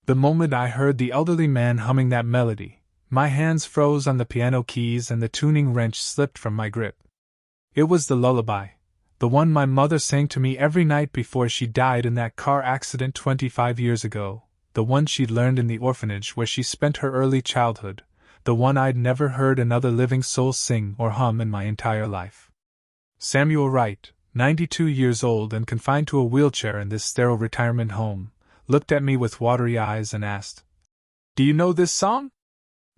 The moment I heard the elderly man humming that melody, my hands froze on the piano keys and the tuning wrench slipped from my grip. It was the lullaby, the one my mother sang to me every night before she died in that car accident 25 years ago, the one she'd learned in the orphanage where she spent her early childhood, the one I'd never heard another living soul sing or hum in my entire life. Samuel Wright, 92 years old and confined to a wheelchair in this sterile retirement home, looked at me with watery eyes and asked, "Do you know this song?"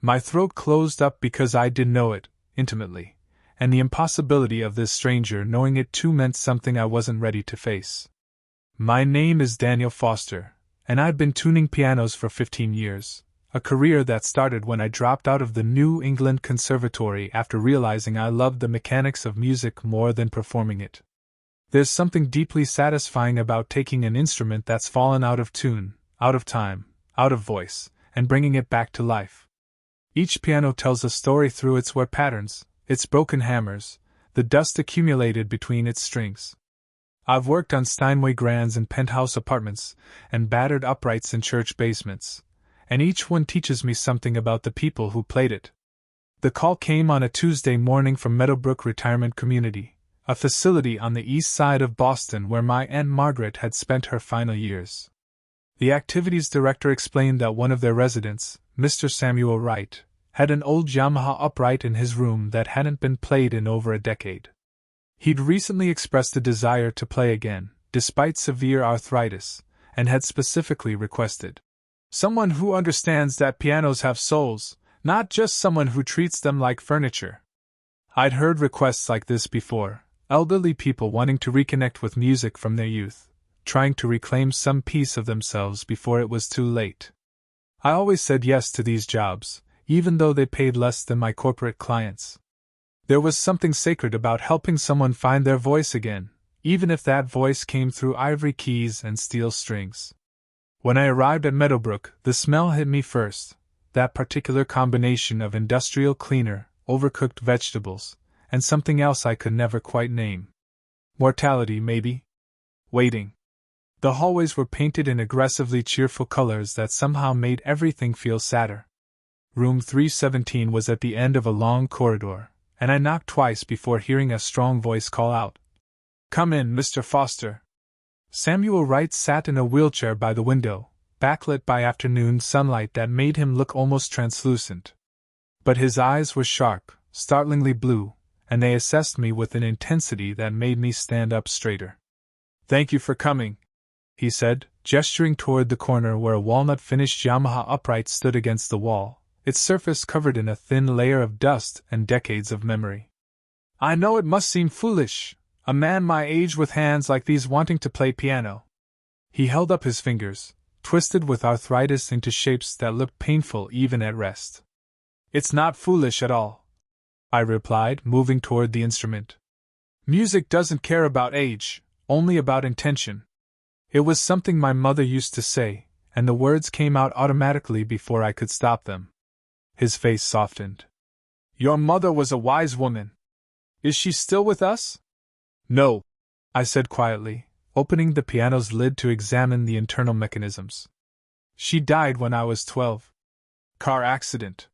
My throat closed up because I did know it, intimately, and the impossibility of this stranger knowing it too meant something I wasn't ready to face. "My name is Daniel Foster, and I've been tuning pianos for 15 years, a career that started when I dropped out of the New England Conservatory after realizing I loved the mechanics of music more than performing it. There's something deeply satisfying about taking an instrument that's fallen out of tune, out of time, out of voice, and bringing it back to life. Each piano tells a story through its wear patterns, its broken hammers, the dust accumulated between its strings. I've worked on Steinway grands in penthouse apartments, and battered uprights in church basements, and each one teaches me something about the people who played it. The call came on a Tuesday morning from Meadowbrook Retirement Community, a facility on the east side of Boston where my Aunt Margaret had spent her final years. The activities director explained that one of their residents, Mr. Samuel Wright, had an old Yamaha upright in his room that hadn't been played in over a decade. He'd recently expressed a desire to play again, despite severe arthritis, and had specifically requested someone who understands that pianos have souls, not just someone who treats them like furniture. I'd heard requests like this before, elderly people wanting to reconnect with music from their youth, trying to reclaim some piece of themselves before it was too late. I always said yes to these jobs, even though they paid less than my corporate clients. There was something sacred about helping someone find their voice again, even if that voice came through ivory keys and steel strings. When I arrived at Meadowbrook, the smell hit me first, that particular combination of industrial cleaner, overcooked vegetables, and something else I could never quite name. Mortality, maybe? Waiting. The hallways were painted in aggressively cheerful colors that somehow made everything feel sadder. Room 317 was at the end of a long corridor, and I knocked twice before hearing a strong voice call out, "Come in, Mr. Foster." Samuel Wright sat in a wheelchair by the window, backlit by afternoon sunlight that made him look almost translucent. But his eyes were sharp, startlingly blue, and they assessed me with an intensity that made me stand up straighter. "Thank you for coming," he said, gesturing toward the corner where a walnut-finished Yamaha upright stood against the wall, its surface covered in a thin layer of dust and decades of memory. "I know it must seem foolish, a man my age with hands like these wanting to play piano." He held up his fingers, twisted with arthritis into shapes that looked painful even at rest. "It's not foolish at all," I replied, moving toward the instrument. "Music doesn't care about age, only about intention." It was something my mother used to say, and the words came out automatically before I could stop them. His face softened. "Your mother was a wise woman. Is she still with us?" "No," I said quietly, opening the piano's lid to examine the internal mechanisms. "She died when I was 12. Car accident."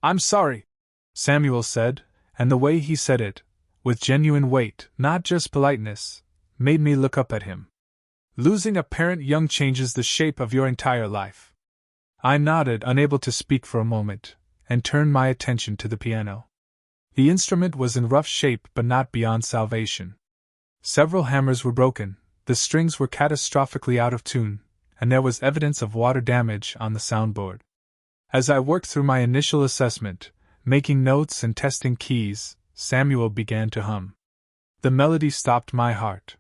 "I'm sorry," Samuel said, and the way he said it, with genuine weight, not just politeness, made me look up at him. "Losing a parent young changes the shape of your entire life." I nodded, unable to speak for a moment, and turned my attention to the piano. The instrument was in rough shape but not beyond salvation. Several hammers were broken, the strings were catastrophically out of tune, and there was evidence of water damage on the soundboard. As I worked through my initial assessment, making notes and testing keys, Samuel began to hum. The melody stopped my heart.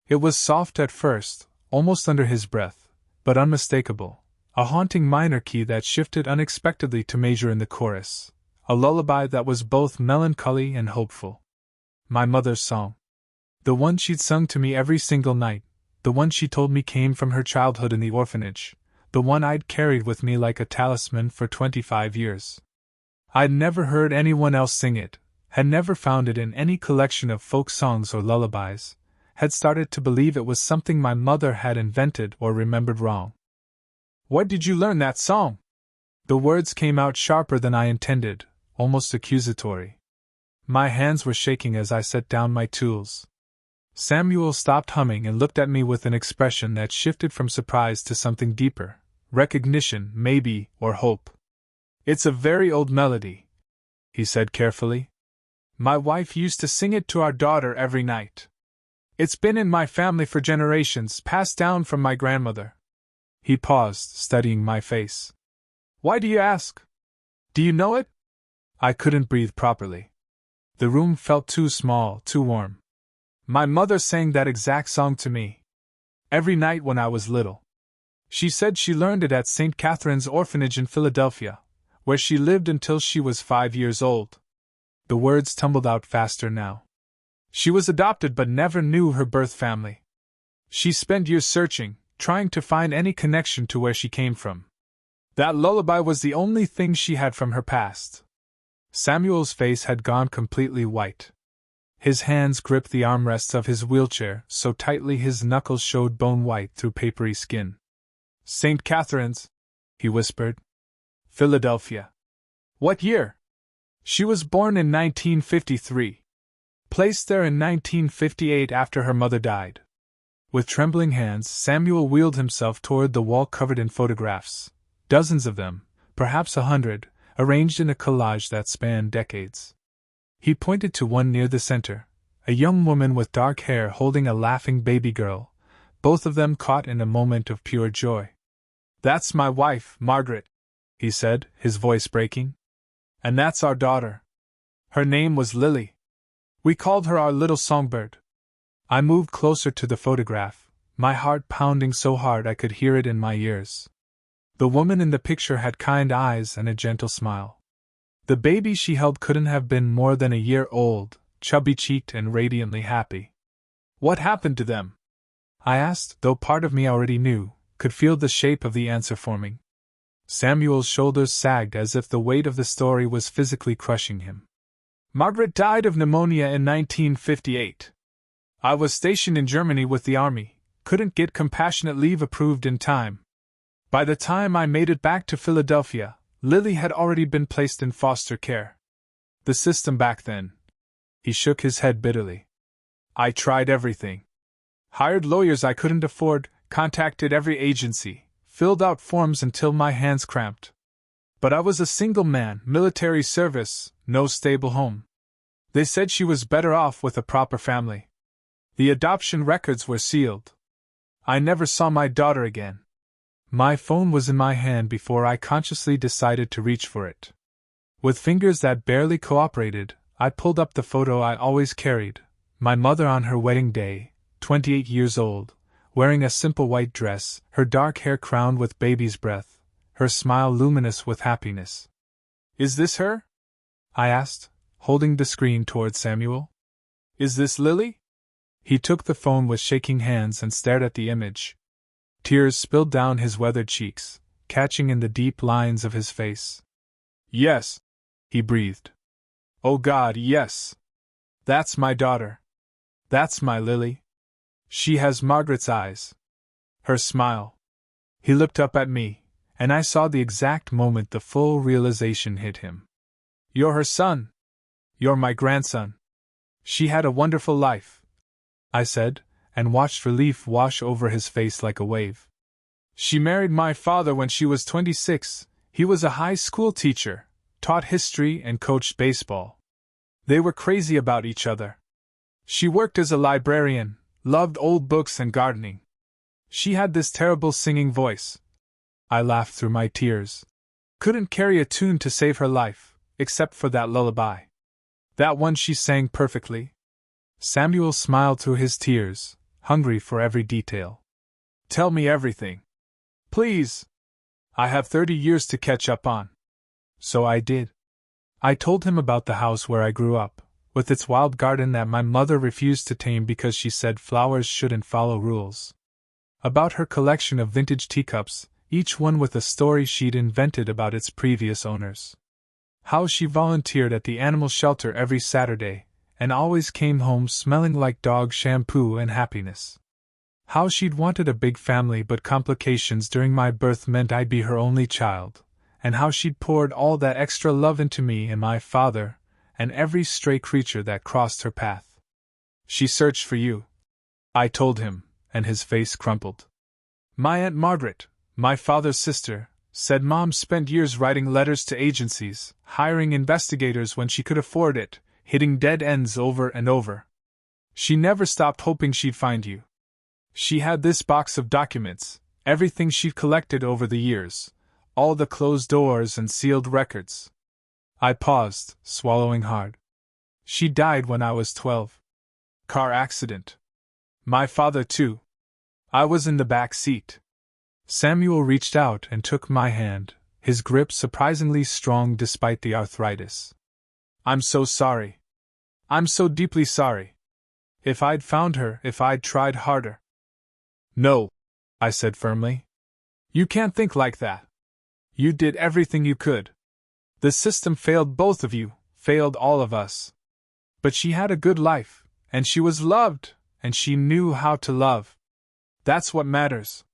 It was soft at first, almost under his breath, but unmistakable, a haunting minor key that shifted unexpectedly to major in the chorus, a lullaby that was both melancholy and hopeful. My mother's song. The one she'd sung to me every single night, the one she told me came from her childhood in the orphanage, the one I'd carried with me like a talisman for 25 years. I'd never heard anyone else sing it, had never found it in any collection of folk songs or lullabies, had started to believe it was something my mother had invented or remembered wrong. Where did you learn that song? The words came out sharper than I intended, almost accusatory. My hands were shaking as I set down my tools. Samuel stopped humming and looked at me with an expression that shifted from surprise to something deeper, recognition, maybe, or hope. It's a very old melody, he said carefully. My wife used to sing it to our daughter every night. It's been in my family for generations, passed down from my grandmother. He paused, studying my face. Why do you ask? Do you know it? I couldn't breathe properly. The room felt too small, too warm. My mother sang that exact song to me. Every night when I was little. She said she learned it at St. Catherine's Orphanage in Philadelphia, where she lived until she was 5 years old. The words tumbled out faster now. She was adopted but never knew her birth family. She spent years searching, trying to find any connection to where she came from. That lullaby was the only thing she had from her past. Samuel's face had gone completely white. His hands gripped the armrests of his wheelchair so tightly his knuckles showed bone white through papery skin. St. Catherine's, he whispered. Philadelphia. What year? She was born in 1953. Placed there in 1958 after her mother died. With trembling hands, Samuel wheeled himself toward the wall covered in photographs. Dozens of them, perhaps 100, arranged in a collage that spanned decades. He pointed to one near the center, a young woman with dark hair holding a laughing baby girl, both of them caught in a moment of pure joy. That's my wife, Margaret, he said, his voice breaking. And that's our daughter. Her name was Lily. We called her our little songbird. I moved closer to the photograph, my heart pounding so hard I could hear it in my ears. The woman in the picture had kind eyes and a gentle smile. The baby she held couldn't have been more than a year old, chubby-cheeked and radiantly happy. What happened to them? I asked, though part of me already knew, could feel the shape of the answer forming. Samuel's shoulders sagged as if the weight of the story was physically crushing him. Margaret died of pneumonia in 1958. I was stationed in Germany with the army, couldn't get compassionate leave approved in time. By the time I made it back to Philadelphia, Lily had already been placed in foster care. The system back then. He shook his head bitterly. I tried everything. Hired lawyers I couldn't afford, contacted every agency, filled out forms until my hands cramped. But I was a single man, military service, no stable home. They said she was better off with a proper family. The adoption records were sealed. I never saw my daughter again. My phone was in my hand before I consciously decided to reach for it. With fingers that barely cooperated, I pulled up the photo I always carried, my mother on her wedding day, 28 years old, wearing a simple white dress, her dark hair crowned with baby's breath, her smile luminous with happiness. Is this her? I asked, holding the screen toward Samuel. Is this Lily? He took the phone with shaking hands and stared at the image. Tears spilled down his weathered cheeks, catching in the deep lines of his face. Yes, he breathed. Oh God, yes. That's my daughter. That's my Lily. She has Margaret's eyes. Her smile. He looked up at me, and I saw the exact moment the full realization hit him. You're her son. You're my grandson. She had a wonderful life, I said, and watched relief wash over his face like a wave. She married my father when she was 26. He was a high school teacher, taught history and coached baseball. They were crazy about each other. She worked as a librarian, loved old books and gardening. She had this terrible singing voice. I laughed through my tears. Couldn't carry a tune to save her life, except for that lullaby. That one she sang perfectly. Samuel smiled through his tears, hungry for every detail. Tell me everything. Please. I have 30 years to catch up on. So I did. I told him about the house where I grew up, with its wild garden that my mother refused to tame because she said flowers shouldn't follow rules. About her collection of vintage teacups, each one with a story she'd invented about its previous owners. How she volunteered at the animal shelter every Saturday, and always came home smelling like dog shampoo and happiness. How she'd wanted a big family, but complications during my birth meant I'd be her only child, and how she'd poured all that extra love into me and my father, and every stray creature that crossed her path. She searched for you, I told him, and his face crumpled. My Aunt Margaret, my father's sister, said Mom spent years writing letters to agencies, hiring investigators when she could afford it, hitting dead ends over and over. She never stopped hoping she'd find you. She had this box of documents, everything she'd collected over the years, all the closed doors and sealed records. I paused, swallowing hard. She died when I was 12. Car accident. My father, too. I was in the back seat. Samuel reached out and took my hand, his grip surprisingly strong despite the arthritis. I'm so sorry. I'm so deeply sorry. If I'd found her, if I'd tried harder. No, I said firmly. You can't think like that. You did everything you could. The system failed both of you, failed all of us. But she had a good life, and she was loved, and she knew how to love. That's what matters.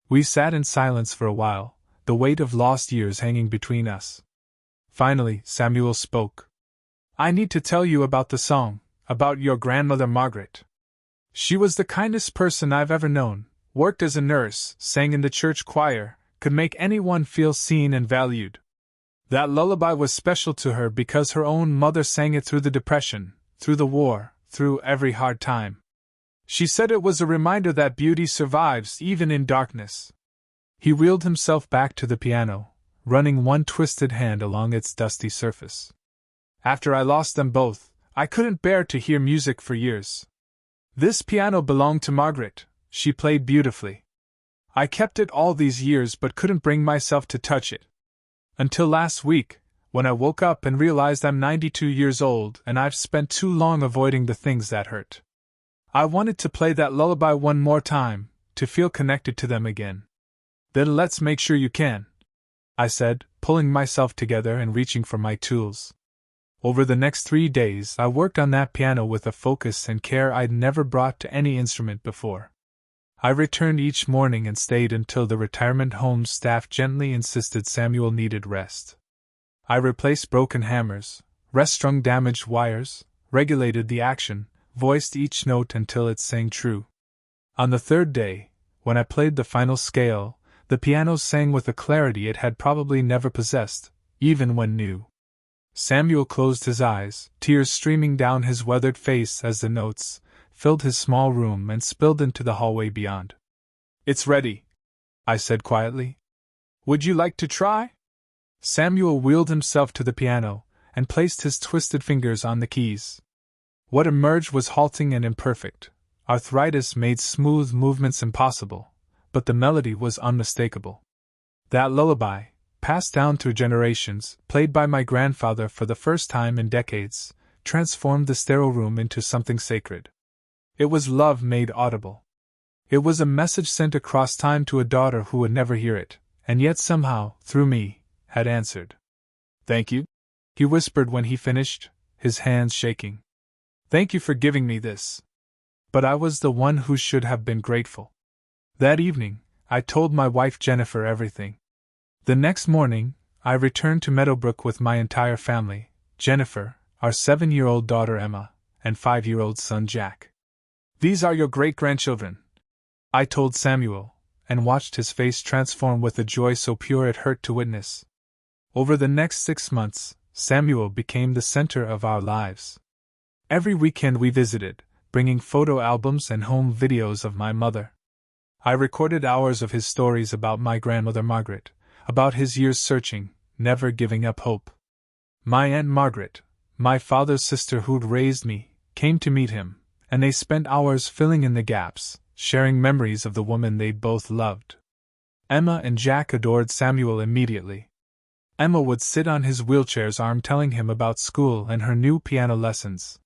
We sat in silence for a while, the weight of lost years hanging between us. Finally, Samuel spoke. I need to tell you about the song, about your grandmother Margaret. She was the kindest person I've ever known, worked as a nurse, sang in the church choir, could make anyone feel seen and valued. That lullaby was special to her because her own mother sang it through the Depression, through the war, through every hard time. She said it was a reminder that beauty survives even in darkness. He wheeled himself back to the piano, running one twisted hand along its dusty surface. After I lost them both, I couldn't bear to hear music for years. This piano belonged to Margaret, she played beautifully. I kept it all these years but couldn't bring myself to touch it. Until last week, when I woke up and realized I'm 92 years old and I've spent too long avoiding the things that hurt. I wanted to play that lullaby one more time, to feel connected to them again. Then let's make sure you can, I said, pulling myself together and reaching for my tools. Over the next 3 days, I worked on that piano with a focus and care I'd never brought to any instrument before. I returned each morning and stayed until the retirement home staff gently insisted Samuel needed rest. I replaced broken hammers, restrung damaged wires, regulated the action, voiced each note until it sang true. On the third day, when I played the final scale, the piano sang with a clarity it had probably never possessed, even when new. Samuel closed his eyes, tears streaming down his weathered face as the notes filled his small room and spilled into the hallway beyond. It's ready, I said quietly. Would you like to try? Samuel wheeled himself to the piano and placed his twisted fingers on the keys. What emerged was halting and imperfect. Arthritis made smooth movements impossible, but the melody was unmistakable. That lullaby, passed down through generations, played by my grandfather for the first time in decades, transformed the sterile room into something sacred. It was love made audible. It was a message sent across time to a daughter who would never hear it, and yet somehow, through me, had answered. Thank you, he whispered when he finished, his hands shaking. Thank you for giving me this. But I was the one who should have been grateful. That evening, I told my wife Jennifer everything. The next morning, I returned to Meadowbrook with my entire family, Jennifer, our 7-year-old daughter Emma, and 5-year-old son Jack. These are your great-grandchildren, I told Samuel, and watched his face transform with a joy so pure it hurt to witness. Over the next 6 months, Samuel became the center of our lives. Every weekend we visited, bringing photo albums and home videos of my mother. I recorded hours of his stories about my grandmother Margaret, about his years searching, never giving up hope. My Aunt Margaret, my father's sister who'd raised me, came to meet him, and they spent hours filling in the gaps, sharing memories of the woman they'd both loved. Emma and Jack adored Samuel immediately. Emma would sit on his wheelchair's arm telling him about school and her new piano lessons.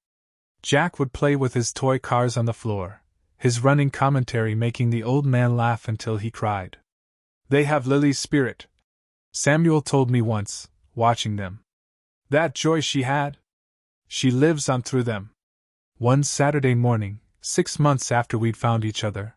Jack would play with his toy cars on the floor, his running commentary making the old man laugh until he cried. They have Lily's spirit, Samuel told me once, watching them. That joy she had? She lives on through them. One Saturday morning, 6 months after we'd found each other,